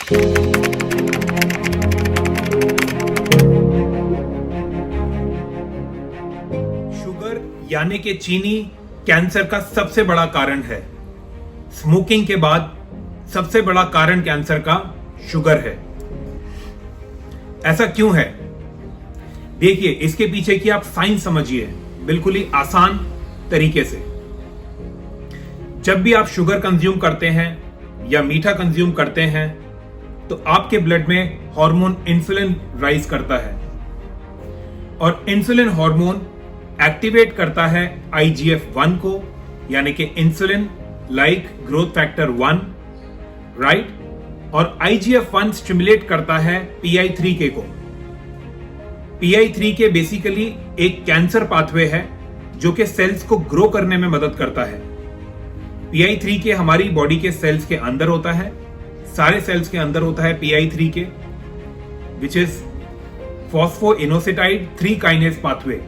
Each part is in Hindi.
शुगर यानी कि चीनी कैंसर का सबसे बड़ा कारण है। स्मोकिंग के बाद सबसे बड़ा कारण कैंसर का शुगर है। ऐसा क्यों है? देखिए, इसके पीछे की आप साइंस समझिए बिल्कुल ही आसान तरीके से। जब भी आप शुगर कंज्यूम करते हैं या मीठा कंज्यूम करते हैं तो आपके ब्लड में हार्मोन इंसुलिन राइज करता है और इंसुलिन हार्मोन एक्टिवेट करता है IGF-1 को, यानी कि insulin like growth factor 1, right? और IGF-1 स्टिमुलेट करता है PI3K को। PI3K बेसिकली एक कैंसर पाथवे है जो कि सेल्स को ग्रो करने में मदद करता है। PI3K हमारी बॉडी के सेल्स के अंदर होता है, सारे सेल्स के अंदर होता है PI3K, which is phosphoinositide 3 kinase pathway.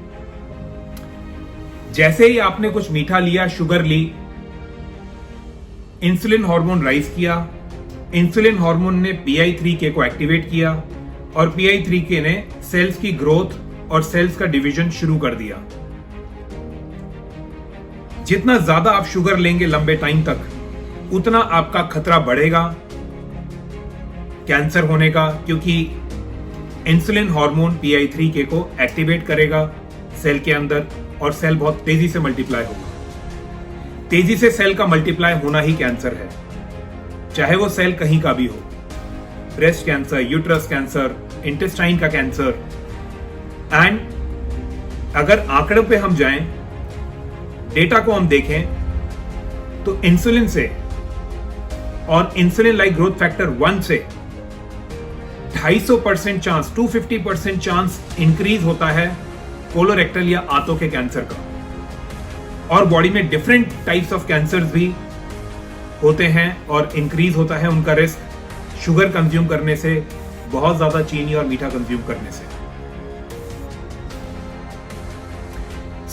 जैसे ही आपने कुछ मीठा लिया, शुगर ली, इंसुलिन हार्मोन राइज किया, इंसुलिन हार्मोन ने PI3K को एक्टिवेट किया और PI3K ने सेल्स की ग्रोथ और सेल्स का डिवीजन शुरू कर दिया। जितना ज्यादा आप शुगर लेंगे लंबे टाइम तक, उतना आपका खतरा बढ़ेगा कैंसर होने का, क्योंकि इंसुलिन हार्मोन PI3K को एक्टिवेट करेगा सेल के अंदर और सेल बहुत तेजी से मल्टीप्लाई होगा। तेजी से सेल का मल्टीप्लाई होना ही कैंसर है, चाहे वो सेल कहीं का भी हो। Breast cancer, uterus cancer, intestine का कैंसर। एंड अगर आंकड़ों पे हम जाएं, डेटा को हम देखें, तो इंसुलिन से और इंसुलिन लाइक ग्रोथ फैक्टर 1 से 250% चांस, 250% चांस इंक्रीज होता है कोलोरेक्टल या आंतों के कैंसर का। और बॉडी में डिफरेंट टाइप्स ऑफ कैंसर्स भी होते हैं और इंक्रीज होता है उनका रिस्क शुगर कंज्यूम करने से, बहुत ज्यादा चीनी और मीठा कंज्यूम करने से।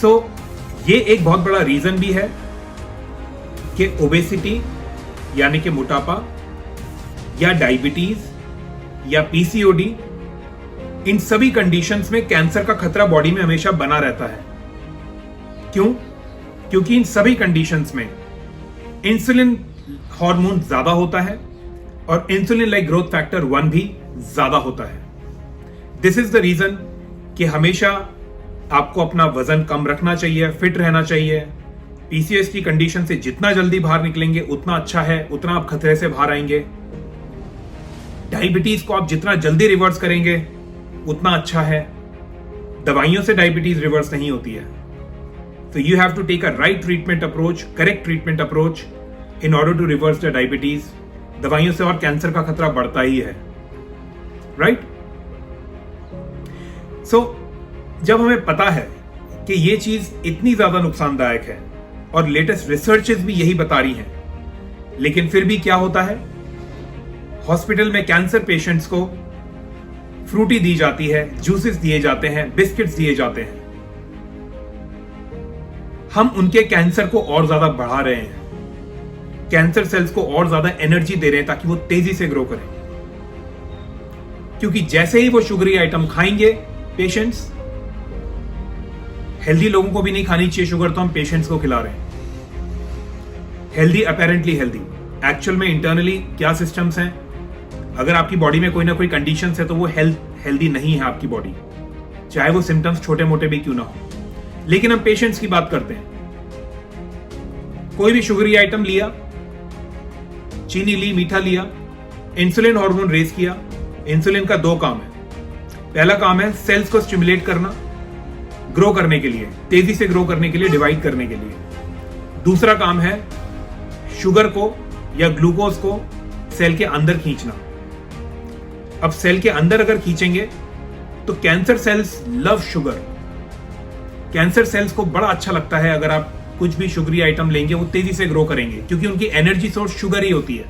सो ये एक बहुत बड़ा रीजन भी है कि ओबेसिटी यानी कि मोटापा या डायबिटीज या PCOD, इन सभी कंडीशंस में कैंसर का खतरा बॉडी में हमेशा बना रहता है। क्यों? क्योंकि इन सभी कंडीशंस में इंसुलिन हार्मोन ज्यादा होता है और इंसुलिन लाइक ग्रोथ फैक्टर 1 भी ज्यादा होता है। दिस इज द रीजन कि हमेशा आपको अपना वजन कम रखना चाहिए, फिट रहना चाहिए। PCOS की कंडीशन से जितना जल्दी बाहर निकलेंगे उतना अच्छा है, उतना आप खतरे से बाहर आएंगे। डायबिटीज को आप जितना जल्दी रिवर्स करेंगे उतना अच्छा है। दवाइयों से डायबिटीज रिवर्स नहीं होती है। तो you have to take a right treatment approach, correct treatment approach in order to reverse the diabetes. दवाइयों से और कैंसर का खतरा बढ़ता ही है, राइट? सो जब हमें पता है कि ये चीज इतनी ज्यादा नुकसानदायक है और लेटेस्ट रिसर्चेस भी यही बता रही हैं, लेकिन फिर भी क्या होता है, हॉस्पिटल में कैंसर पेशेंट्स को फ्रूटी दी जाती है, जूसेस दिए जाते हैं, बिस्किट्स दिए जाते हैं। हम उनके कैंसर को और ज्यादा बढ़ा रहे हैं, कैंसर सेल्स को और ज्यादा एनर्जी दे रहे हैं ताकि वो तेजी से ग्रो करें। क्योंकि जैसे ही वो शुगरी आइटम खाएंगे पेशेंट्स, हेल्दी लोगों को भी नहीं खानी चाहिए शुगर, तो हम पेशेंट्स को खिला रहे हैं। हेल्दी अपेरेंटली हेल्दी, एक्चुअल में इंटरनली क्या सिस्टम्स हैं, अगर आपकी बॉडी में कोई ना कोई कंडीशंस है तो वो हेल्दी नहीं है आपकी बॉडी, चाहे वो सिम्टम्स छोटे मोटे भी क्यों ना हो। लेकिन हम पेशेंट्स की बात करते हैं। कोई भी शुगरी आइटम लिया, चीनी ली, मीठा लिया, इंसुलिन हार्मोन रेज किया। इंसुलिन का 2 काम है। पहला काम है सेल्स को स्टिमुलेट करना, ग्रो करने के लिए, तेजी से ग्रो करने के लिए, डिवाइड करने के लिए। दूसरा काम है शुगर को या ग्लूकोज को सेल के अंदर खींचना। अब सेल के अंदर अगर खींचेंगे तो cancer cells love sugar. Cancer cells को बड़ा अच्छा लगता है अगर आप कुछ भी शुगरी आइटम लेंगे, वो तेजी से ग्रो करेंगे क्योंकि उनकी एनर्जी सोर्स शुगर ही होती है।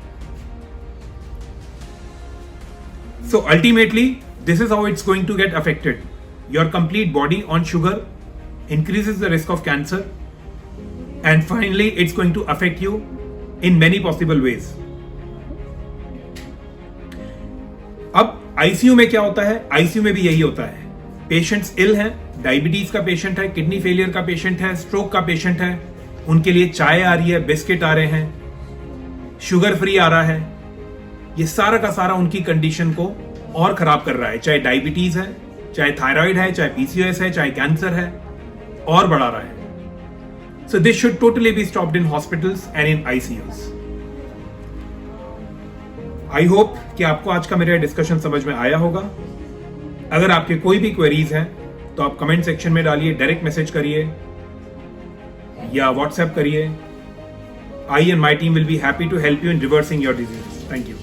So ultimately this is how it's going to get affected. Your complete body on sugar increases the risk of cancer, and finally it's going to affect you in many possible ways. ICU में क्या होता है? आईसीयू में भी यही होता है, पेशेंट्स इल हैं, डायबिटीज का पेशेंट है, किडनी फेलियर का पेशेंट है, स्ट्रोक का पेशेंट है, उनके लिए चाय आ रही है, बिस्किट आ रहे हैं, शुगर फ्री आ रहा है, ये सारा का सारा उनकी कंडीशन को और खराब कर रहा है। चाहे डायबिटीज है, चाहे थायराइड है, चाहे पीसीओएस है, चाहे कैंसर है, और बढ़ा रहा है। So this should totally be stopped in hospitals and in ICUs. I hope कि आपको आज का मेरा डिस्कशन समझ में आया होगा। अगर आपके कोई भी क्वेरीज हैं तो आप कमेंट सेक्शन में डालिए, डायरेक्ट मैसेज करिए या व्हाट्सएप करिए। I and my team will be happy to help you in reversing your disease. Thank you.